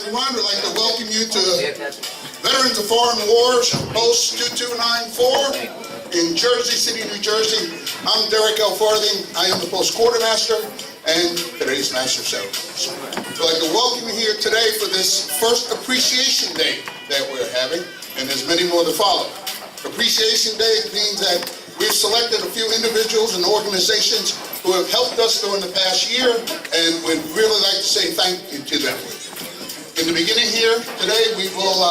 everyone. We'd like to welcome you to Veterans of Foreign Wars, Post 2294 in Jersey City, New Jersey. I'm Derek L. Farthing. I am the Post Quartermaster and today's Master Ceremonies. We'd like to welcome you here today for this first Appreciation Day that we're having, and there's many more to follow. Appreciation Day means that we've selected a few individuals and organizations who have helped us during the past year, and we'd really like to say thank you to them. In the beginning here today, we will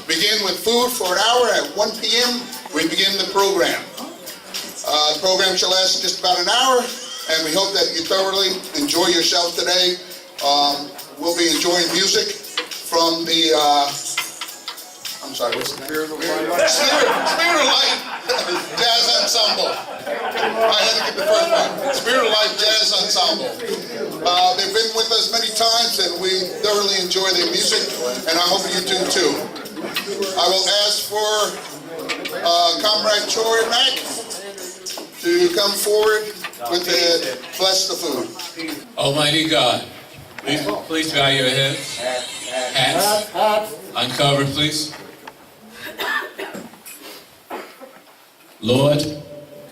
begin with food for an hour. At 1 p.m., we begin the program. The program shall last just about an hour, and we hope that you thoroughly enjoy yourself today. We'll be enjoying music from the what's the Spirit of Light? Spirit of Light Jazz Ensemble. I had to get the first one. Spirit of Light Jazz Ensemble. They've been with us many times, and we thoroughly enjoy their music, and I hope you do too. I will ask for Comrade Troy Mack to come forward with the bless the food. Almighty God, please bow your heads. Hats uncovered, please. Lord,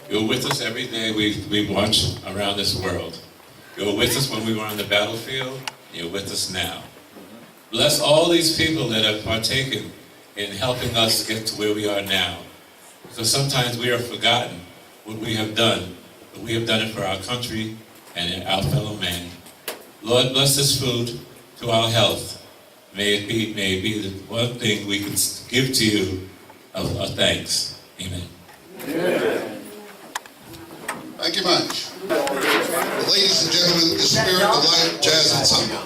you're with us every day we march around this world. You're with us when we were on the battlefield. You're with us now. Bless all these people that have partaken in helping us get to where we are now. Because sometimes we are forgotten what we have done, but we have done it for our country and our fellow man. Lord, bless this food to our health. May it be the one thing we can give to you of thanks. Amen. Amen. Thank you much. Ladies and gentlemen, the Spirit of Light Jazz Ensemble.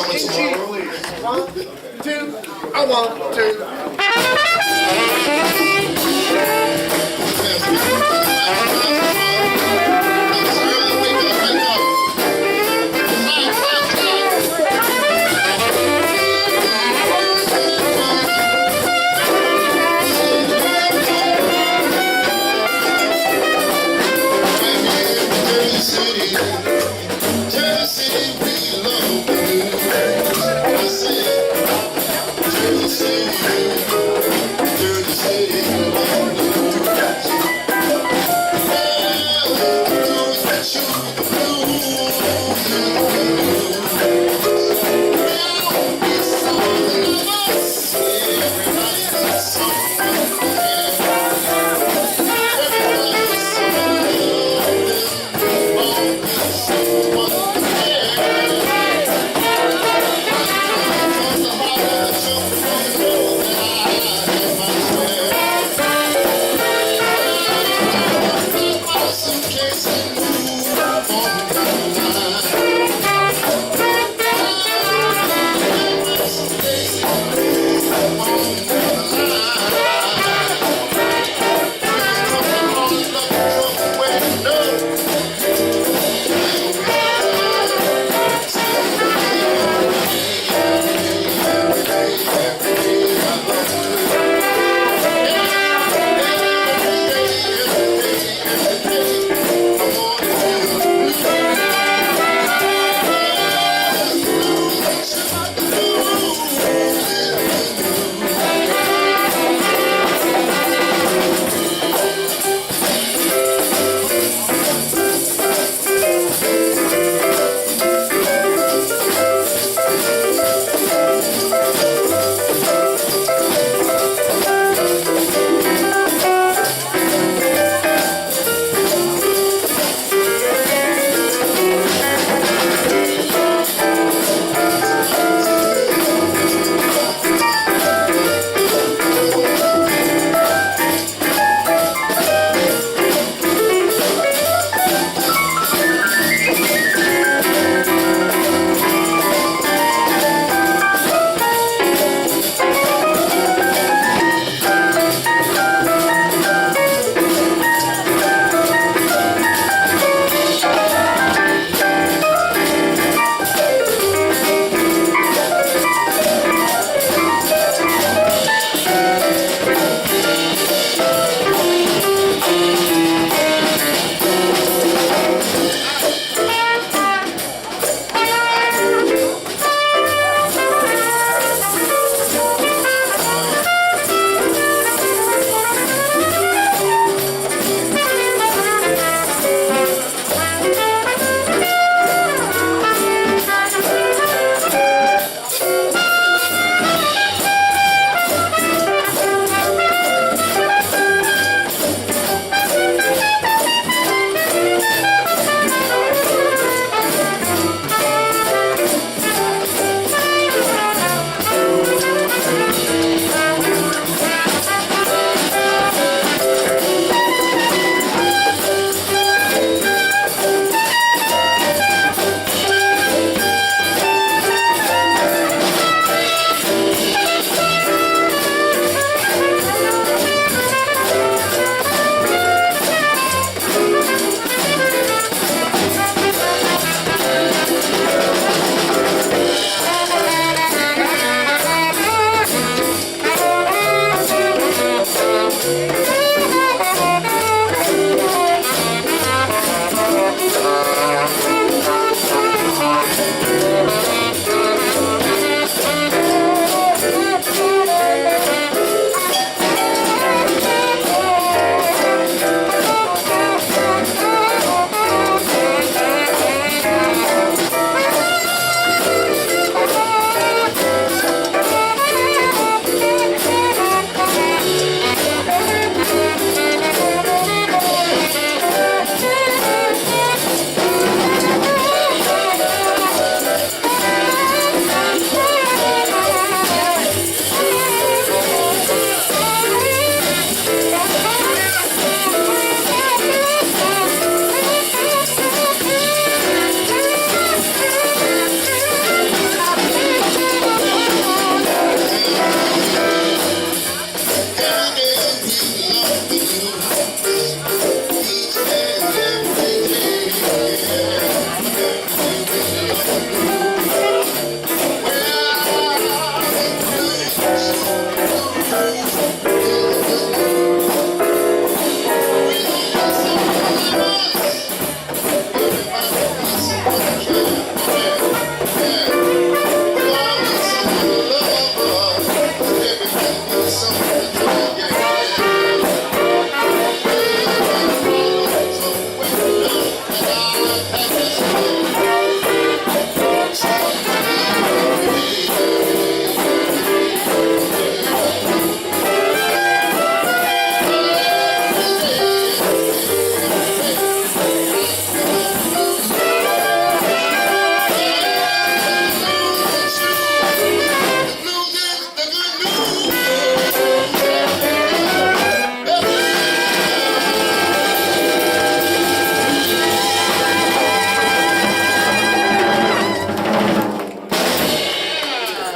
coming tomorrow. 1, 2, I want to. Jersey City,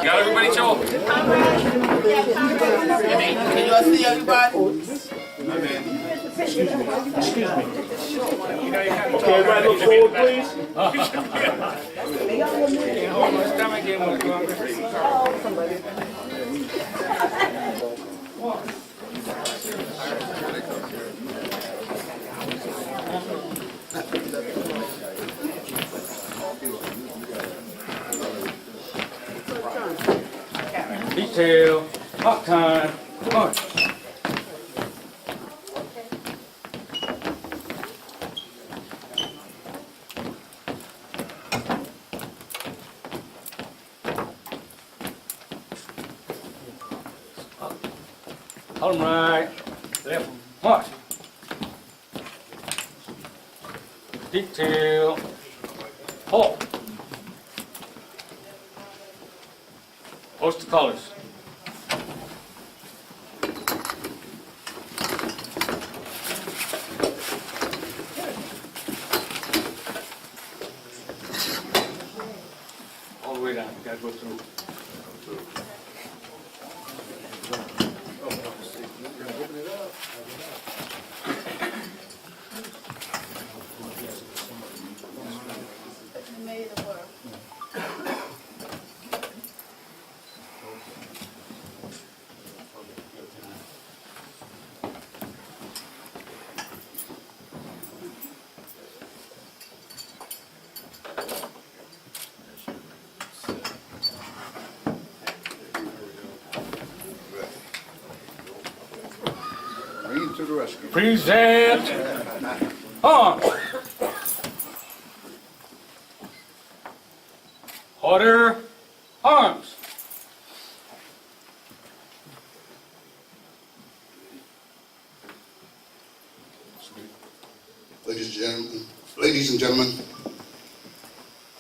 Got everybody, Joel? Can you all see everybody? Okay, everybody look forward, please. Hold my stomach in much longer. Detail, hot time, punch. Hold 'em right, left 'em, punch. Detail, halt. Post the colors. All the way down, you gotta go through. To the rescue. Present arms. Order arms. Ladies and gentlemen,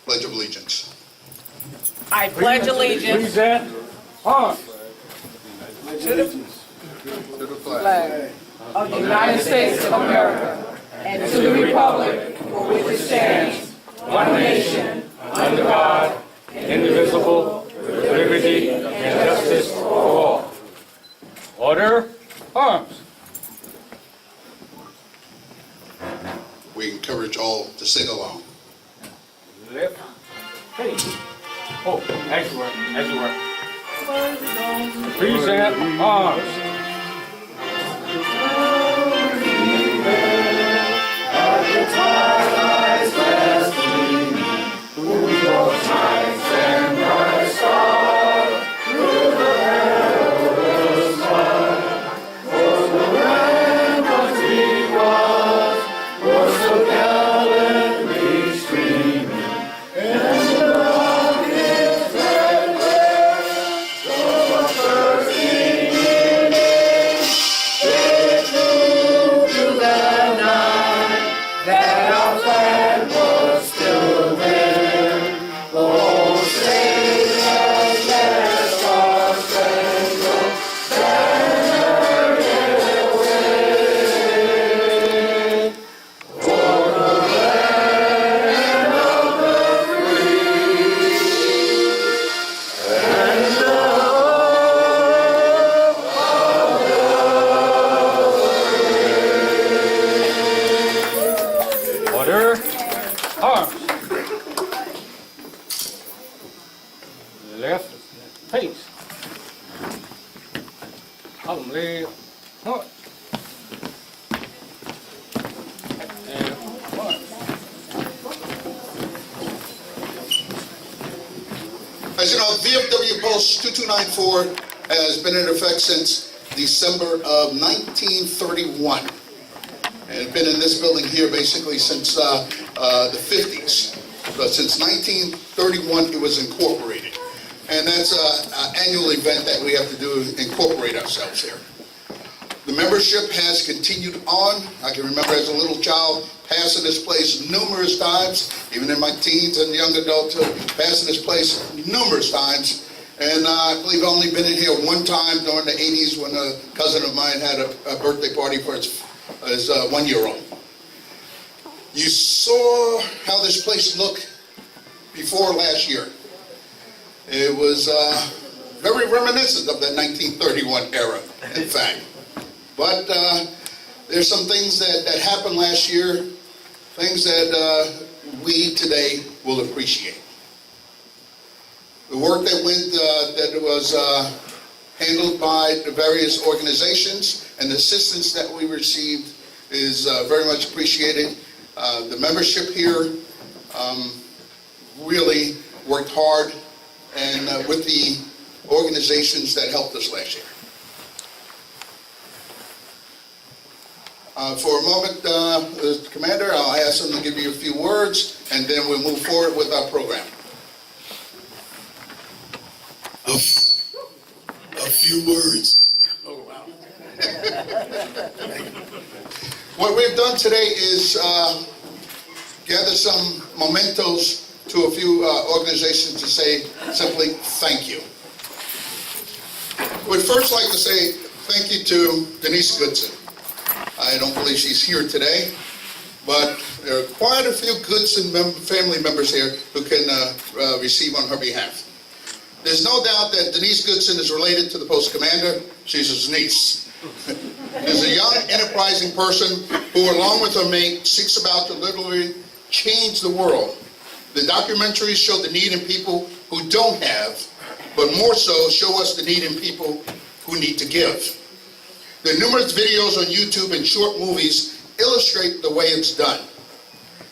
Pledge of Allegiance. I pledge allegiance Present arms. to the flag of the United States of America and to the republic for which it stands, one nation, Under God, indivisible, with liberty and justice for all. Order arms. We encourage all to sing along. Left. Hey. Oh, as you were, as you were. Present arms. VFW Post 2294 has been in effect since December of 1931. And it's been in this building here basically since the 50s. But since 1931, it was incorporated. And that's an annual event that we have to do, incorporate ourselves here. The membership has continued on. I can remember as a little child passing this place numerous times, even in my teens and young adulthood, passing this place numerous times. And I believe I've only been in here one time during the 80s when a cousin of mine had a birthday party for his 1-year-old. You saw how this place looked before last year. It was very reminiscent of that 1931 era, in fact. But there's some things that happened last year, things that we today will appreciate. The work that was handled by the various organizations and the assistance that we received is very much appreciated. The membership here really worked hard and with the organizations that helped us last year. For a moment, Commander, I'll ask him to give you a few words, and then we'll move forward with our program. A few words. Oh, wow. What we've done today is gather some mementos to a few organizations to say simply thank you. We'd first like to say thank you to Denise Goodson. I don't believe she's here today, but there are quite a few Goodson family members here who can receive on her behalf. There's no doubt that Denise Goodson is related to the post commander. She's his niece. She's a young, enterprising person who, along with her mate, seeks about to literally change the world. The documentaries show the need in people who don't have, but more so show us the need in people who need to give. The numerous videos on YouTube and short movies illustrate the way it's done.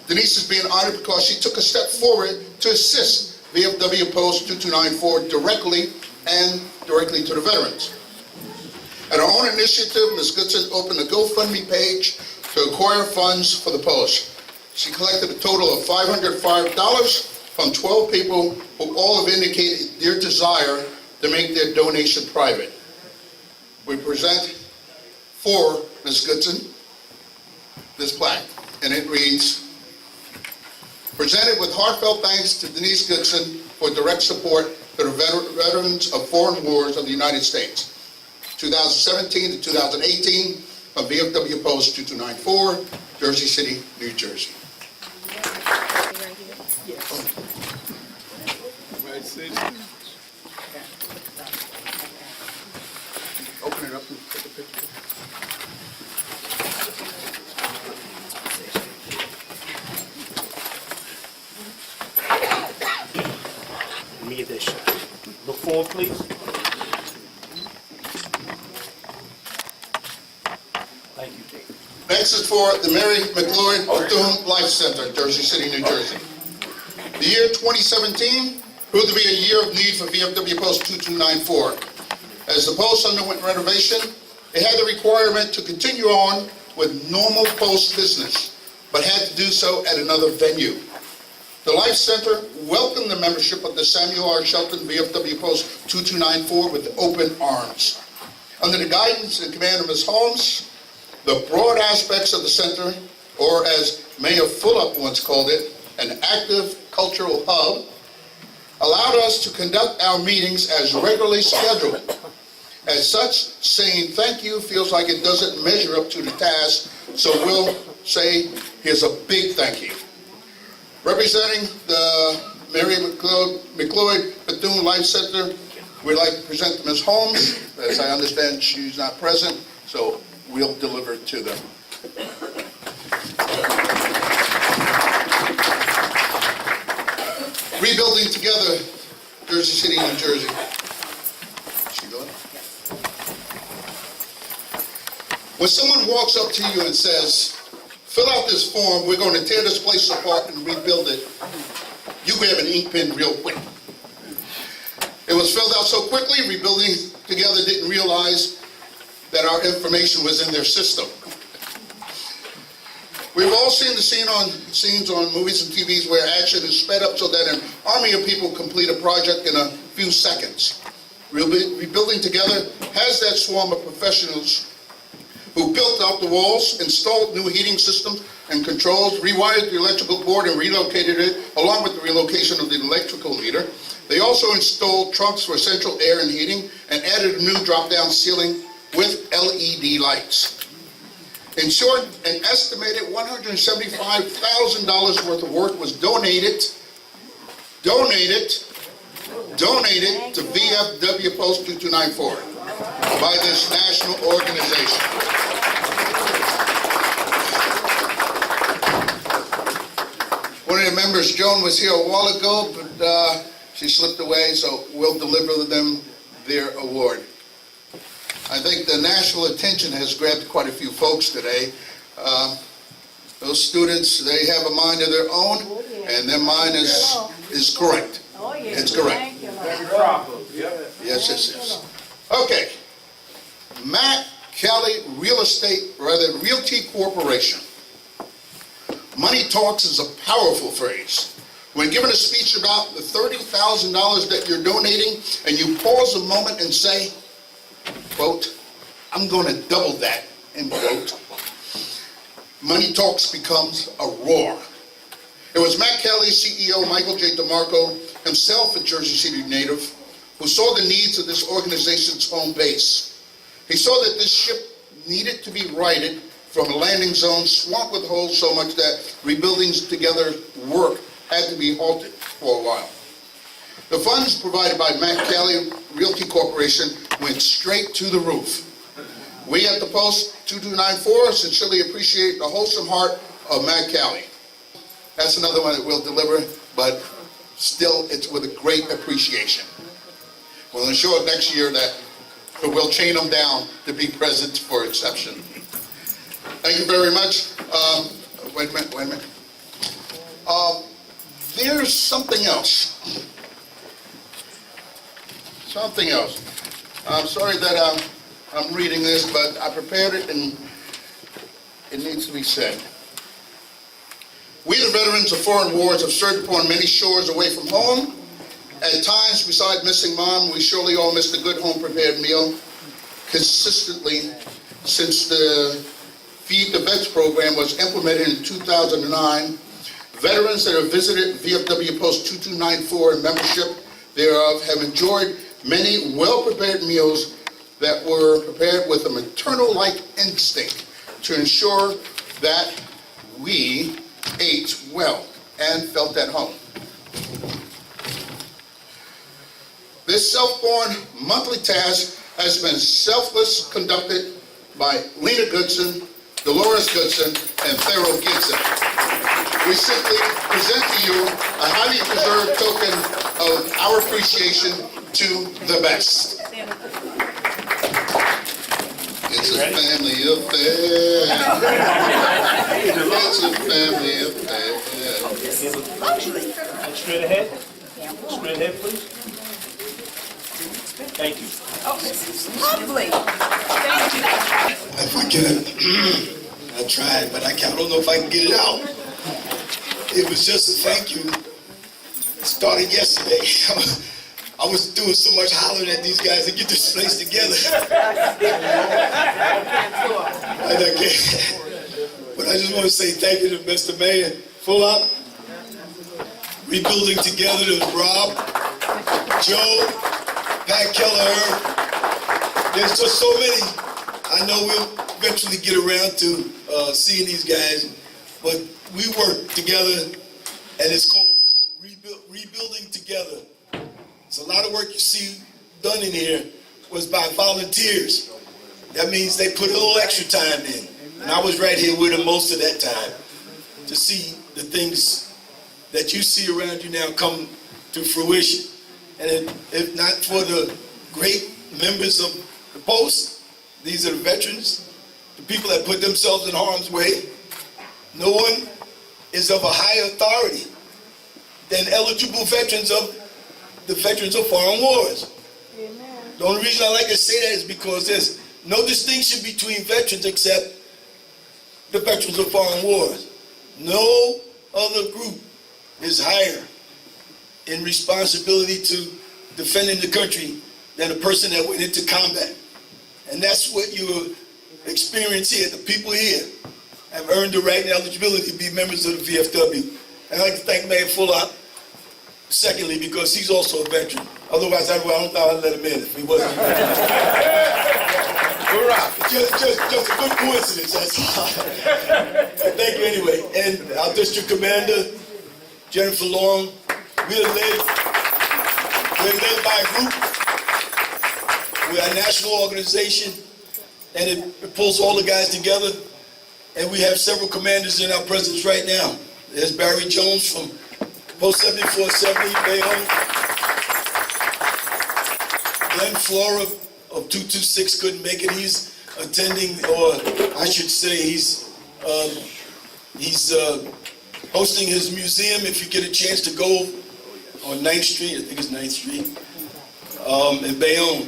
Denise is being honored because she took a step forward to assist VFW Post 2294 directly to the veterans. At her own initiative, Ms. Goodson opened a GoFundMe page to acquire funds for the post. She collected a total of $505 from 12 people who all have indicated their desire to make their donation private. We present for Ms. Goodson this plaque, and it reads, "Presented with heartfelt thanks to Denise Goodson for direct support to the veterans of foreign wars of the United States, 2017 to 2018, from VFW Post 2294, Jersey City, New Jersey." Open it up and take a picture. Let me get that shot. Look forward, please. Thank you, Jake. Next is for the Mary McLeod Bethune Life Center, Jersey City, New Jersey. The year 2017 proved to be a year of need for VFW Post 2294. As the post underwent renovation, it had the requirement to continue on with normal post business, but had to do so at another venue. The Life Center welcomed the membership of the Samuel R. Shelton VFW Post 2294 with open arms. Under the guidance and command of Ms. Holmes, the broad aspects of the center, or as Mayor Fulop once called it, an active cultural hub, allowed us to conduct our meetings as regularly scheduled. As such, saying thank you feels like it doesn't measure up to the task, so we'll say here's a big thank you. Representing the Mary McLeod Bethune Life Center, we'd like to present Ms. Holmes. As I understand, she's not present, so we'll deliver it to them. Rebuilding Together, Jersey City, New Jersey. Is she going? When someone walks up to you and says, "Fill out this form, we're going to tear this place apart and rebuild it," you grab an ink pen real quick. It was filled out so quickly, Rebuilding Together didn't realize that our information was in their system. We've all seen the scenes on movies and TVs where action is sped up so that an army of people complete a project in a few seconds. Rebuilding Together has that swarm of professionals who built out the walls, installed new heating systems and controls, rewired the electrical board and relocated it, along with the relocation of the electrical meter. They also installed trunks for central air and heating and added a new drop-down ceiling with LED lights. In short, an estimated $175,000 worth of work was donated to VFW Post 2294 by this national organization. One of the members, Joan, was here a while ago, but she slipped away, so we'll deliver them their award. I think the national attention has grabbed quite a few folks today. Those students, they have a mind of their own, and their mind is correct. It's correct. Yes, yes. Okay. Matt Kelly Realty Corporation. Money talks is a powerful phrase. When given a speech about the $30,000 that you're donating, and you pause a moment and say, quote, I'm going to double that, end quote, money talks becomes a roar. It was Matt Kelly, CEO Michael J. DeMarco, himself a Jersey City native, who saw the needs of this organization's home base. He saw that this ship needed to be righted from a landing zone swamped with holes so much that Rebuilding Together work had to be halted for a while. The funds provided by Matt Kelly Realty Corporation went straight to the roof. We at the Post 2294 sincerely appreciate the wholesome heart of Matt Kelly. That's another one that we'll deliver, but still it's with a great appreciation. We'll ensure next year that we'll chain them down to be present for exception. Thank you very much. Wait a minute. There's something else. I'm sorry that I'm reading this, but I prepared it and it needs to be said. We, the veterans of foreign wars, have served upon many shores away from home. At times, besides missing mom, we surely all missed a good home-prepared meal. Consistently, since the Feed the Vets program was implemented in 2009, veterans that have visited VFW Post 2294 and membership thereof have enjoyed many well-prepared meals that were prepared with a maternal-like instinct to ensure that we ate well and felt at home. This self-born monthly task has been selfless conducted by Lena Goodson, Dolores Goodson, and Pharaoh Gibson. We simply present to you a highly deserved token of our appreciation to the best. It's a family affair. It's a family affair. Straight ahead. Straight ahead, please. Thank you. Oh, this is lovely. Thank you. If I can, I tried, but I don't know if I can get it out. It was just a thank you. It started yesterday. I was doing so much hollering at these guys to get this place together. And I can't. But I just want to say thank you to Mr. Mayor Fulop, Rebuilding Together to Rob, Joe, Pat Kelleher. There's just so many. I know we'll eventually get around to seeing these guys, but we work together, and it's called Rebuilding Together. It's a lot of work you see done in here was by volunteers. That means they put a little extra time in. And I was right here with them most of that time to see the things that you see around you now come to fruition. And if not for the great members of the Post, these are the veterans, the people that put themselves in harm's way, no one is of a higher authority than eligible veterans of the veterans of foreign wars. The only reason I like to say that is because there's no distinction between veterans except the veterans of foreign wars. No other group is higher in responsibility to defending the country than a person that went into combat. And that's what you experience here. The people here have earned the right and eligibility to be members of the VFW. And I'd like to thank Mayor Fuller, secondly, because he's also a veteran. Otherwise, I don't think I'd let him in if he wasn't. Just a good coincidence, that's all. Thank you anyway. And our district commander, Jennifer Long, we're led by a group. We're a national organization, and it pulls all the guys together. And we have several commanders in our presence right now. There's Barry Jones from Post 7470, Bayonne. Glenn Flora of 226 couldn't make it. He's attending, or I should say he's hosting his museum. If you get a chance to go on 9th Street, I think it's 9th Street, in Bayonne.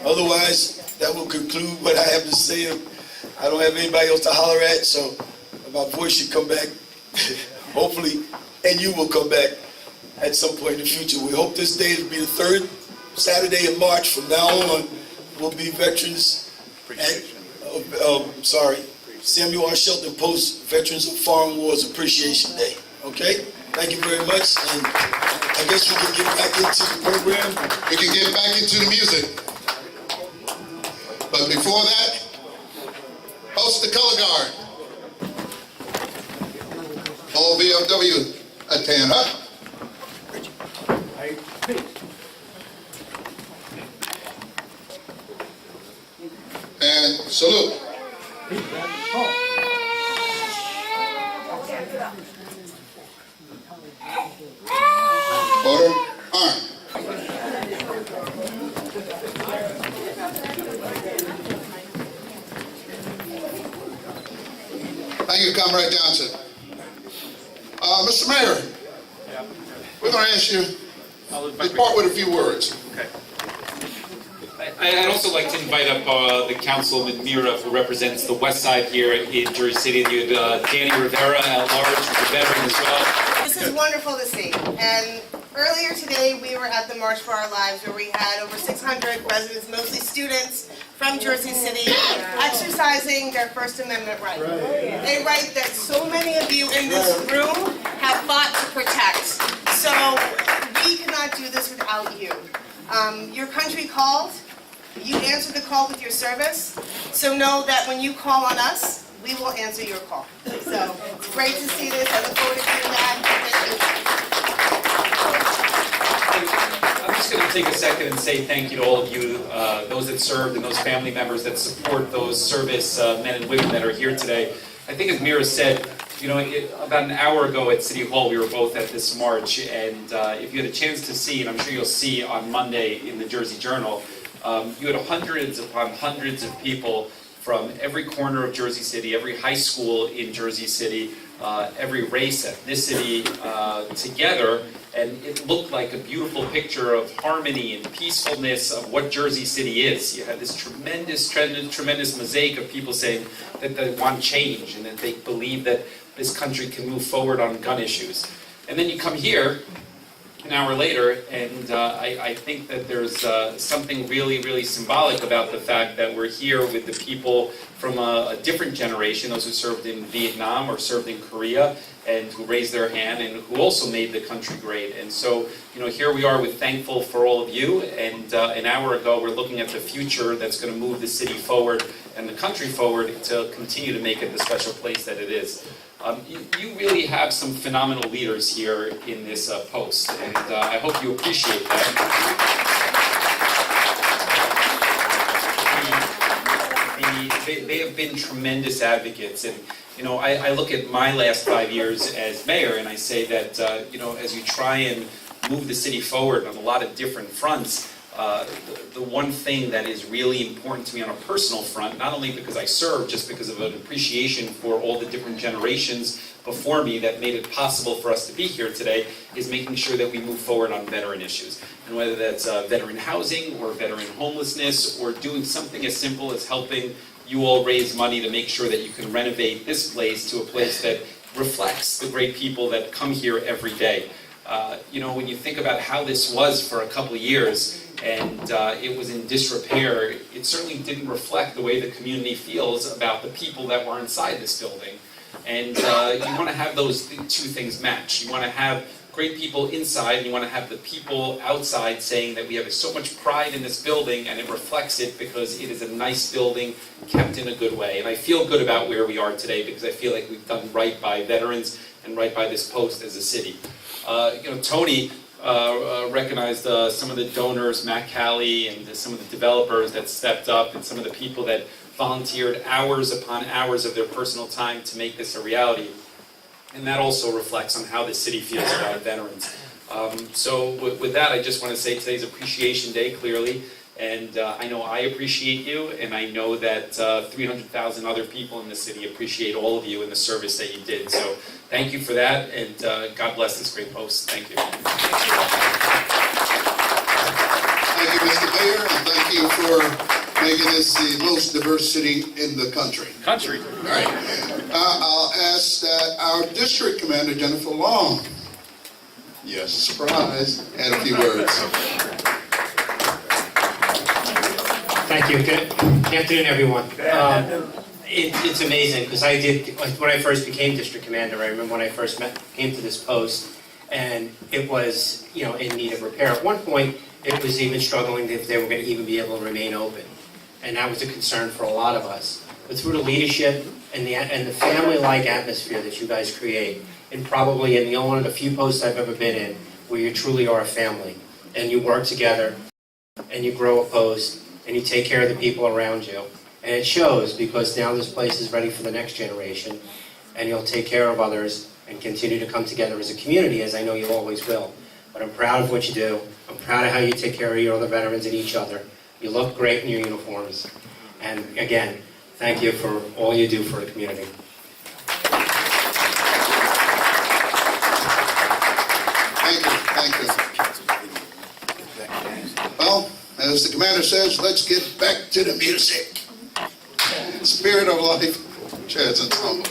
Otherwise, that will conclude what I have to say. I don't have anybody else to holler at, so my voice should come back, hopefully, and you will come back at some point in the future. We hope this day will be the third Saturday of March. From now on, will be Veterans Samuel R. Shelton Post Veterans of Foreign Wars Appreciation Day. Okay? Thank you very much, and I guess we can get back into the program. We can get back into the music. But before that, host the color guard. All VFW attend, huh? And salute. Order, arm. Thank you, Comrade Johnson. Mr. Mayor, we're going to ask you to depart with a few words. Okay. I'd also like to invite up the Councilman Mira, who represents the West Side here in Jersey City. You had Danny Rivera at large, who's a veteran as well. This is wonderful to see. And earlier today, we were at the March for Our Lives, where we had over 600 residents, mostly students from Jersey City, exercising their First Amendment right. A right that so many of you in this room have fought to protect. So we cannot do this without you. Your country called. You answered the call with your service. So know that when you call on us, we will answer your call. So it's great to see this. I look forward to doing that. I'm just going to take a second and say thank you to all of you, those that served and those family members that support those service men and women that are here today. I think as Mira said, you know, about an hour ago at City Hall, we were both at this march, and if you had a chance to see, and I'm sure you'll see on Monday in the Jersey Journal, you had hundreds upon hundreds of people from every corner of Jersey City, every high school in Jersey City, every race, ethnicity together, and it looked like a beautiful picture of harmony and peacefulness of what Jersey City is. You had this tremendous mosaic of people saying that they want change and that they believe that this country can move forward on gun issues. And then you come here an hour later, and I think that there's something really symbolic about the fact that we're here with the people from a different generation, those who served in Vietnam or served in Korea, and who raised their hand and who also made the country great. And so, you know, here we are with thankful for all of you, and an hour ago we're looking at the future that's going to move the city forward and the country forward to continue to make it the special place that it is. You really have some phenomenal leaders here in this post, and I hope you appreciate that. They have been tremendous advocates, and you know, I look at my last 5 years as mayor, and I say that you know, as you try and move the city forward on a lot of different fronts, the one thing that is really important to me on a personal front, not only because I serve, just because of an appreciation for all the different generations before me that made it possible for us to be here today, is making sure that we move forward on veteran issues. And whether that's veteran housing or veteran homelessness or doing something as simple as helping you all raise money to make sure that you can renovate this place to a place that reflects the great people that come here every day. When you think about how this was for a couple of years and it was in disrepair, it certainly didn't reflect the way the community feels about the people that were inside this building. And you want to have those two things match. You want to have great people inside, and you want to have the people outside saying that we have so much pride in this building, and it reflects it because it is a nice building kept in a good way. And I feel good about where we are today because I feel like we've done right by veterans and right by this post as a city. Tony recognized some of the donors, Matt Calley, and some of the developers that stepped up, and some of the people that volunteered hours upon hours of their personal time to make this a reality. And that also reflects on how the city feels about veterans. So with that, I just want to say today's Appreciation Day, clearly. And I know I appreciate you, and I know that 300,000 other people in the city appreciate all of you and the service that you did. So thank you for that, and God bless this great post. Thank you. Thank you, Mr. Mayor, and thank you for making this the most diverse city in the country. All right. I'll ask that our district commander, Jennifer Long, yes, surprise, add a few words. Thank you. Good afternoon, everyone. It's amazing because I did, when I first became district commander, I remember when I first came to this post, and it was, in need of repair. At one point, it was even struggling if they were going to even be able to remain open. And that was a concern for a lot of us. But through the leadership and the family-like atmosphere that you guys create, and probably in one of the few posts I've ever been in, where you truly are a family, and you work together, and you grow a post, and you take care of the people around you. And it shows because now this place is ready for the next generation, and you'll take care of others and continue to come together as a community, as I know you always will. But I'm proud of what you do. I'm proud of how you take care of your other veterans and each other. You look great in your uniforms. And again, thank you for all you do for the community. Thank you. Well, as the commander says, let's get back to the music. Spirit of Life, Jazz Ensemble.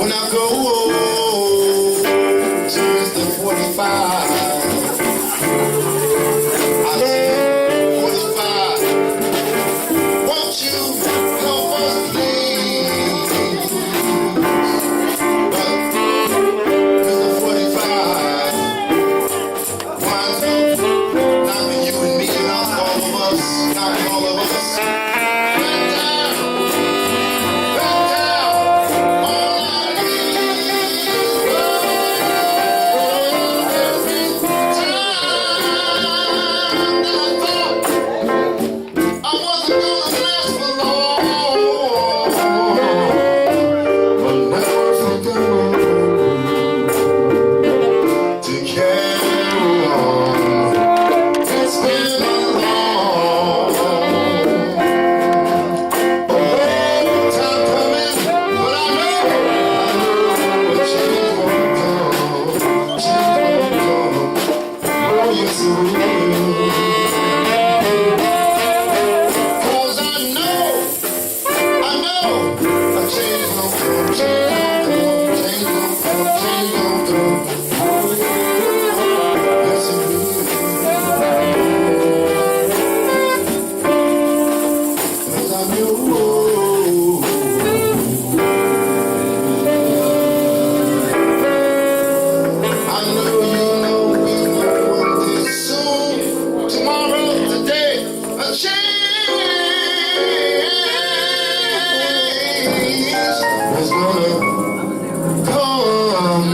When I go to Mr. 45, I say, 45, won't you help us please? But Mr. 45 winds up knocking you and me and knocking all of us back down on our knees. Every time that I thought I wasn't gonna last for long, but now I've begun to carry on. It's been a long time coming, but I know a change won't come. Change won't come. Oh, yes, it will. 'Cause I know a change won't come. Change won't come. Change won't come. Yes, it will. 'Cause I know. I know you know we want this soon. Tomorrow, today, a change is gonna come.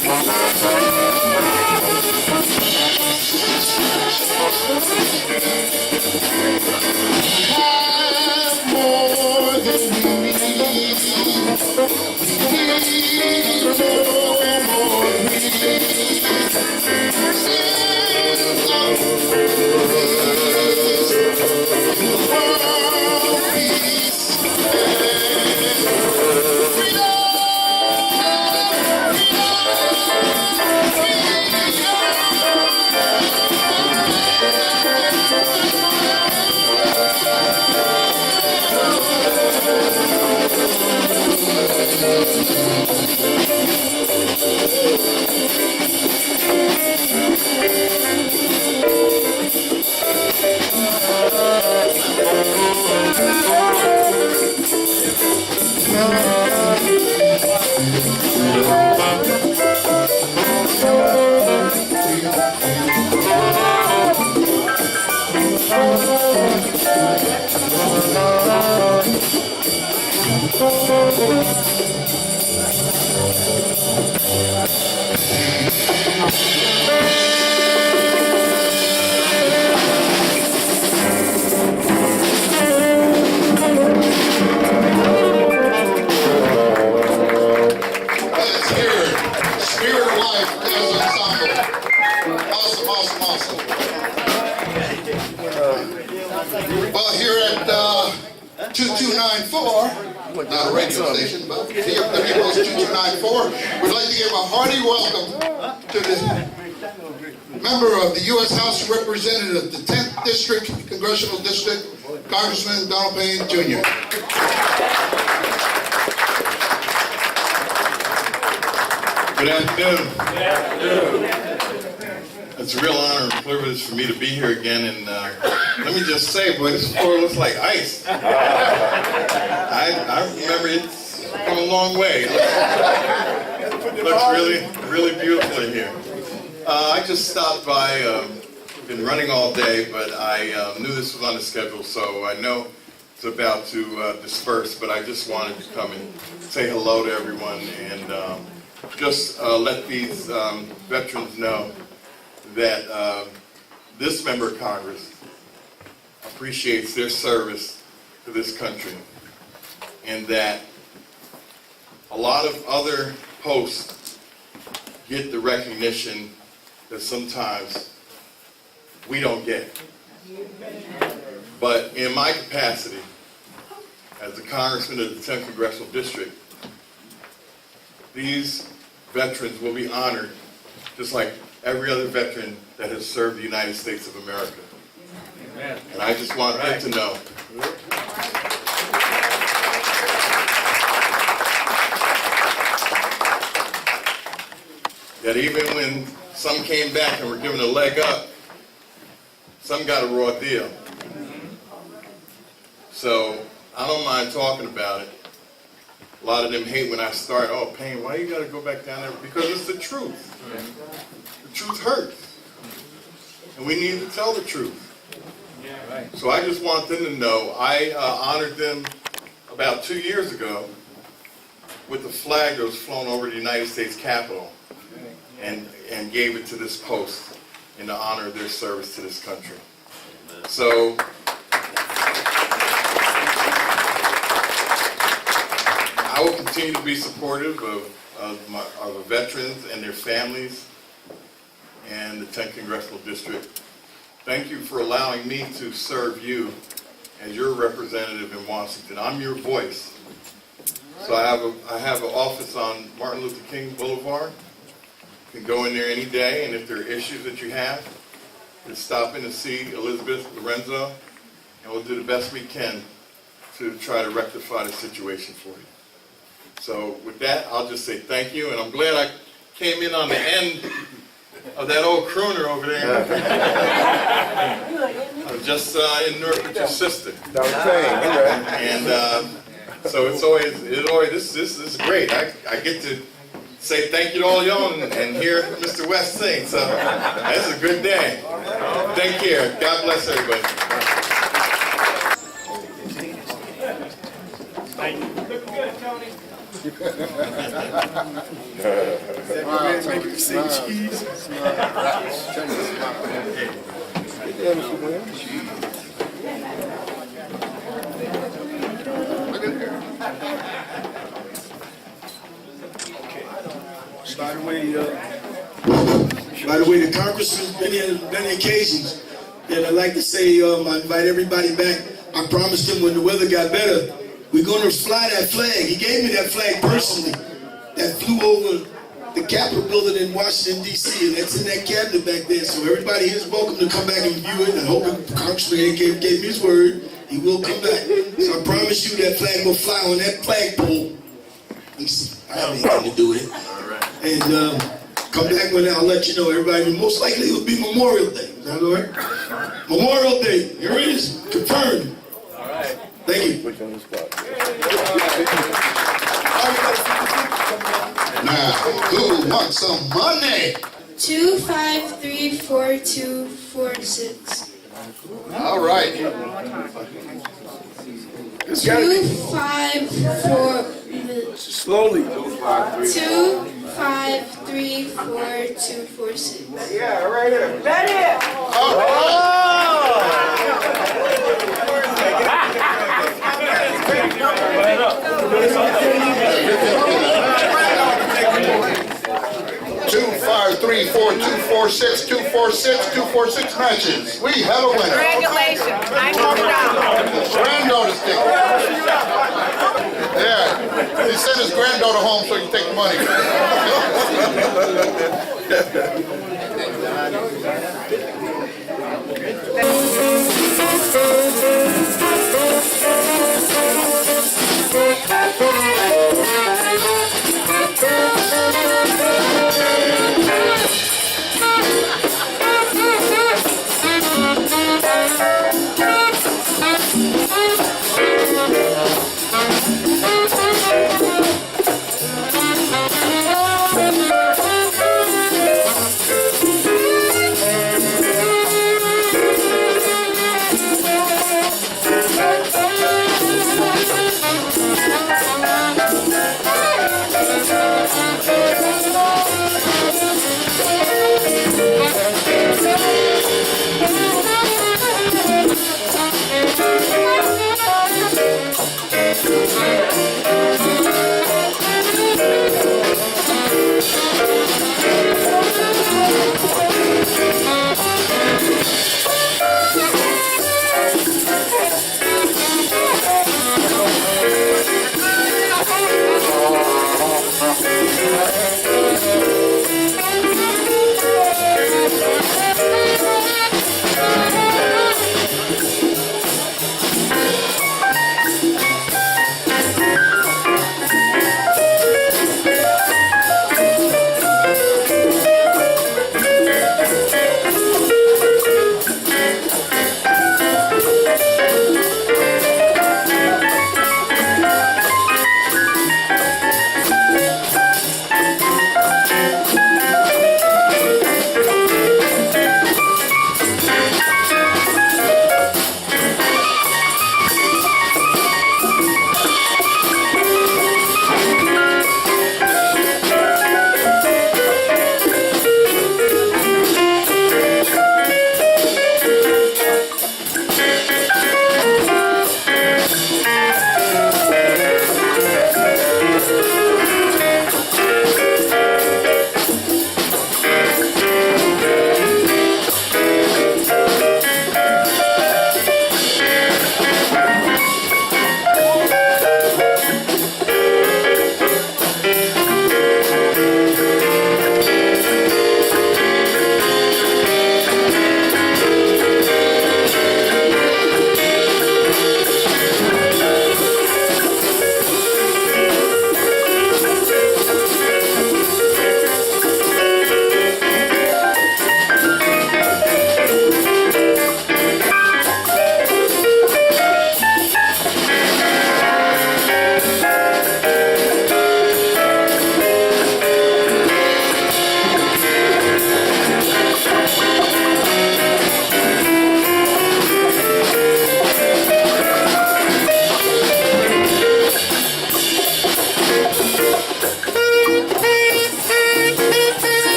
Have more than we need. We need no more greed. World peace and let's hear it. Spirit of Life as Ensemble. Awesome, awesome, awesome. Well, here at 2294, not a radio station, but VFW Post 2294, we'd like to give a hearty welcome to the member of the U.S. House of Representatives, the 10th District, Congressional District, Congressman Donald Payne, Jr. Good afternoon. It's a real honor and privilege for me to be here again, and let me just say, boy, this floor looks like ice. I remember it's come a long way. It looks really, really beautiful in here. I just stopped by, been running all day, but I knew this was on the schedule, so I know it's about to disperse, but I just wanted to come and say hello to everyone and just let these veterans know that this member of Congress appreciates their service to this country, and that a lot of other posts get the recognition that sometimes we don't get. But in my capacity as the Congressman of the 10th Congressional District, these veterans will be honored just like every other veteran that has served the United States of America. Amen. And I just want them to know that even when some came back and were given a leg up, some got a raw deal. So I don't mind talking about it. A lot of them hate when I start, oh, Payne, why you got to go back down there? Because it's the truth. The truth hurts. And we need to tell the truth. So I just want them to know I honored them about 2 years ago with the flag that was flown over the United States Capitol and gave it to this post in the honor of their service to this country. So I will continue to be supportive of the veterans and their families and the 10th Congressional District. Thank you for allowing me to serve you as your representative in Washington. I'm your voice. So I have an office on Martin Luther King Boulevard. You can go in there any day, and if there are issues that you have, just stop in to see Elizabeth Lorenzo, and we'll do the best we can to try to rectify the situation for you. So with that, I'll just say thank you, and I'm glad I came in on the end of that old crooner over there. I was just in Newark with your sister. And so it's always this is great. I get to say thank you to all y'all and hear Mr. West sing. So that's a good day. Take care. God bless everybody. Looking good, Tony. By the way, the congressman's many occasions, and I'd like to say, I invite everybody back. I promised him when the weather got better, we're gonna fly that flag. He gave me that flag personally. That flew over the Capitol building in Washington, D.C., and that's in that cabinet back there. So everybody here is welcome to come back and view it. I hope the congressman gave me his word. He will come back. So I promise you that flag will fly on that flagpole. I have anything to do with it. And come back when I'll let you know. Everybody, most likely it will be Memorial Day. Is that all right? Memorial Day. Here it is. Confirmed. All right. Thank you. Now, who wants some money? 2534246. All right. 254. Slowly. 2534246. Yeah, right here. Two, 5, 3, 4, 2, 4, 6, 2, 4, 6, 2, 4, 6 matches. We have a winner. Congratulations, $900. Granddaughter sticker. Yeah, he sent his granddaughter home so he can take the money.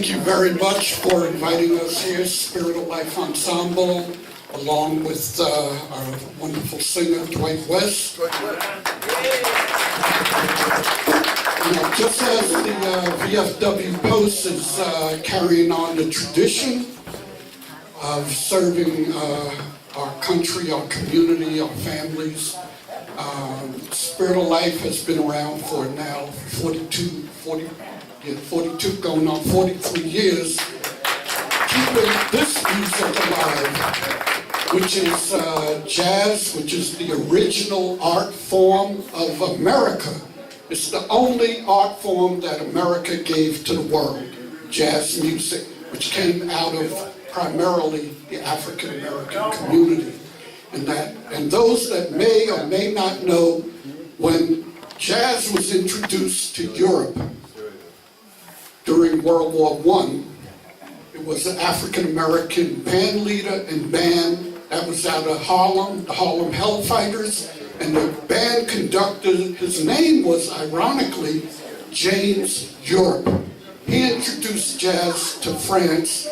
Thank you very much for inviting us here, Spirit of Life Ensemble, along with our wonderful singer, Dwight West. Just as the VFW Post is carrying on the tradition of serving our country, our community, our families, Spirit of Life has been around for now 42 going on 43 years, keeping this music alive, which is jazz, which is the original art form of America. It's the only art form that America gave to the world, jazz music, which came out of primarily the African American community. And those that may or may not know, when jazz was introduced to Europe during World War I, it was an African American band leader and band that was out of Harlem, the Harlem Hellfighters, and the band conductor, his name was ironically James Europe. He introduced jazz to France,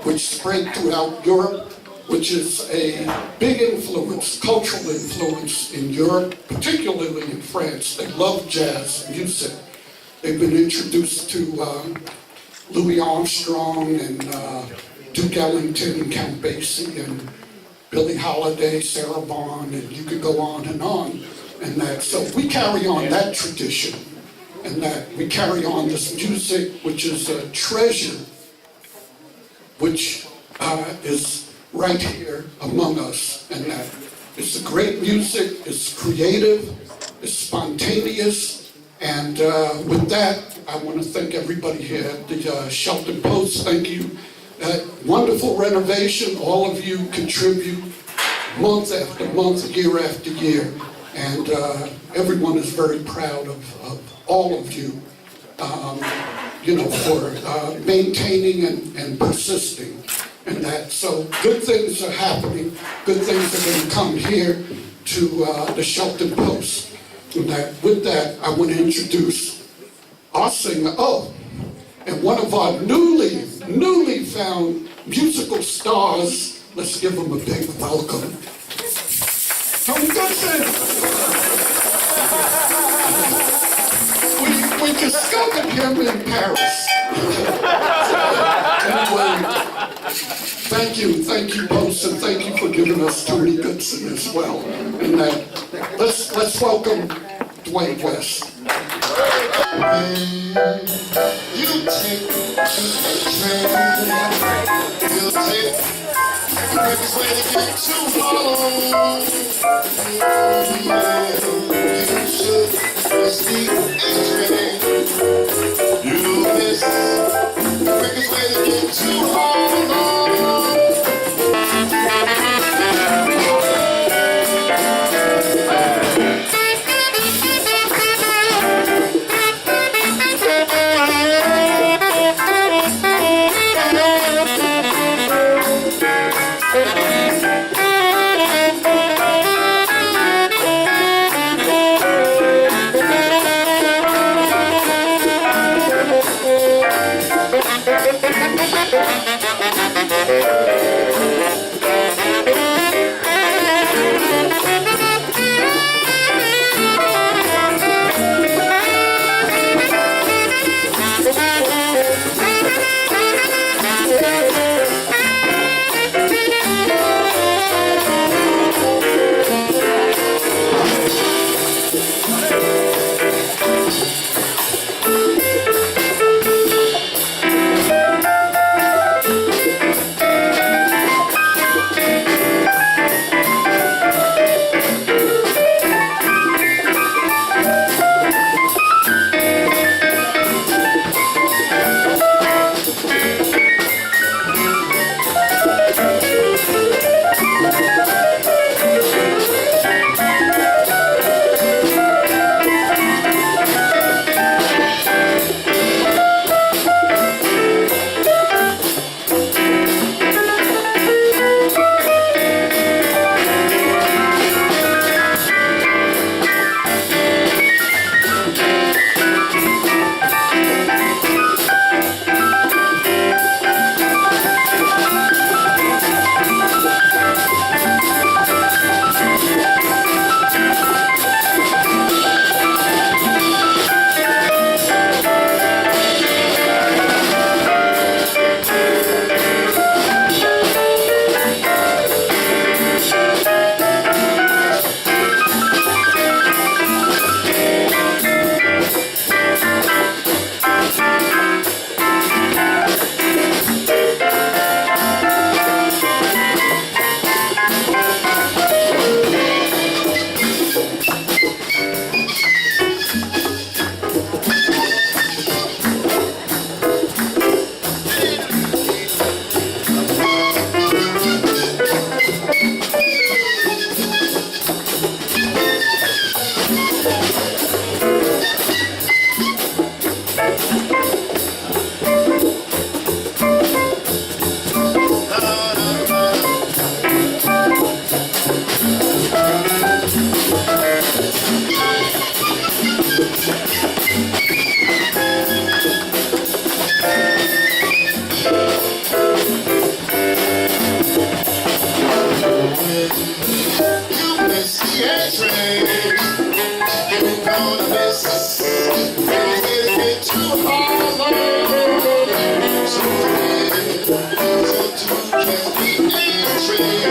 which spread throughout Europe, which is a big influence, cultural influence in Europe, particularly in France. They love jazz music. They've been introduced to Louis Armstrong and Duke Ellington and Count Basie and Billie Holiday, Sarah Vaughan, and you could go on. And that, so we carry on that tradition, and that we carry on this music, which is a treasure, which is right here among us, and that it's a great music, it's creative, it's spontaneous, and with that, I want to thank everybody here at the Shelton Post. Thank you. Wonderful renovation. All of you contribute month after month, year after year, and everyone is very proud of all of you, for maintaining and persisting. And that, so good things are happening, good things are going to come here to the Shelton Post. And that, with that, I want to introduce our singer, and one of our newly found musical stars. Let's give him a big welcome. Tony Goodson! We discovered him in Paris. Anyway, thank you, Post, and thank you for giving us Tony Goodson as well. And let's welcome Dwight West. You take the train, you'll take the quickest way to get to home. You should miss the train. You miss the quickest way to get to home. train. You're gonna miss when you get to Harlem. So to catch the A train.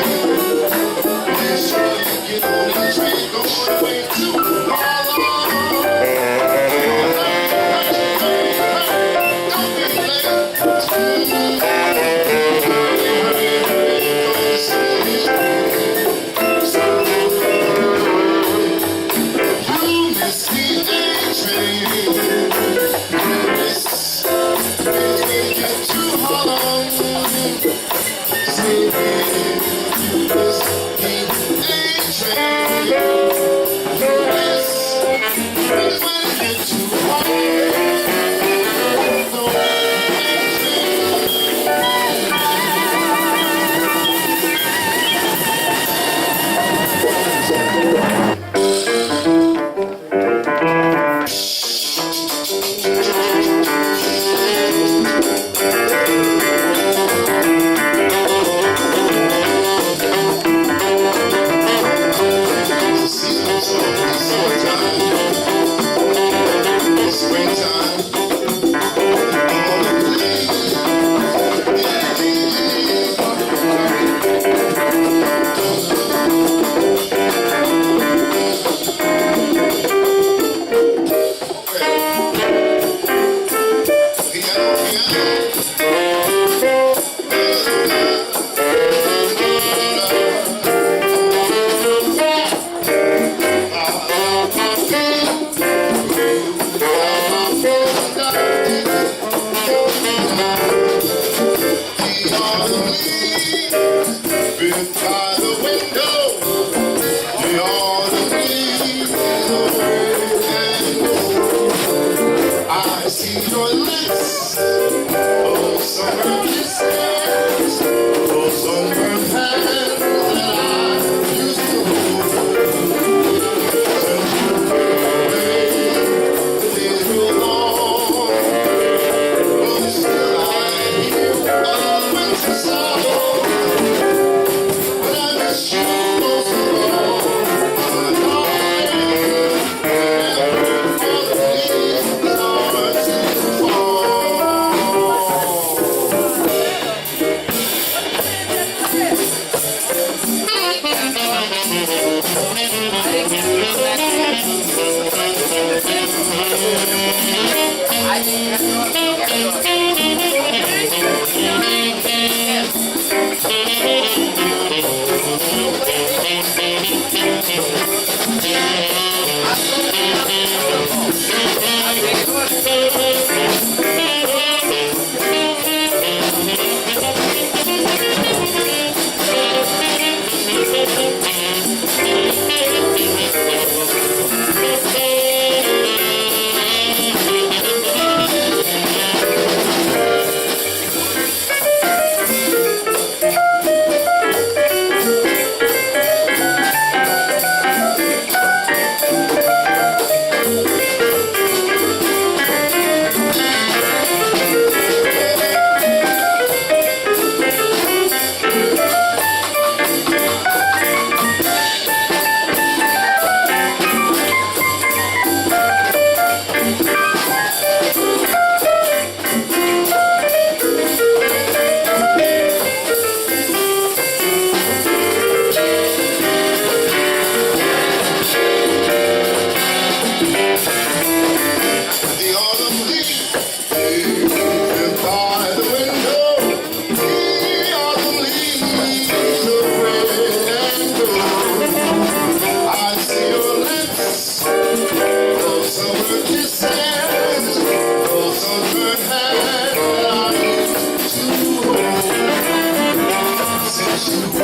Make sure you get on the train going away to Harlem. Don't be late. Since you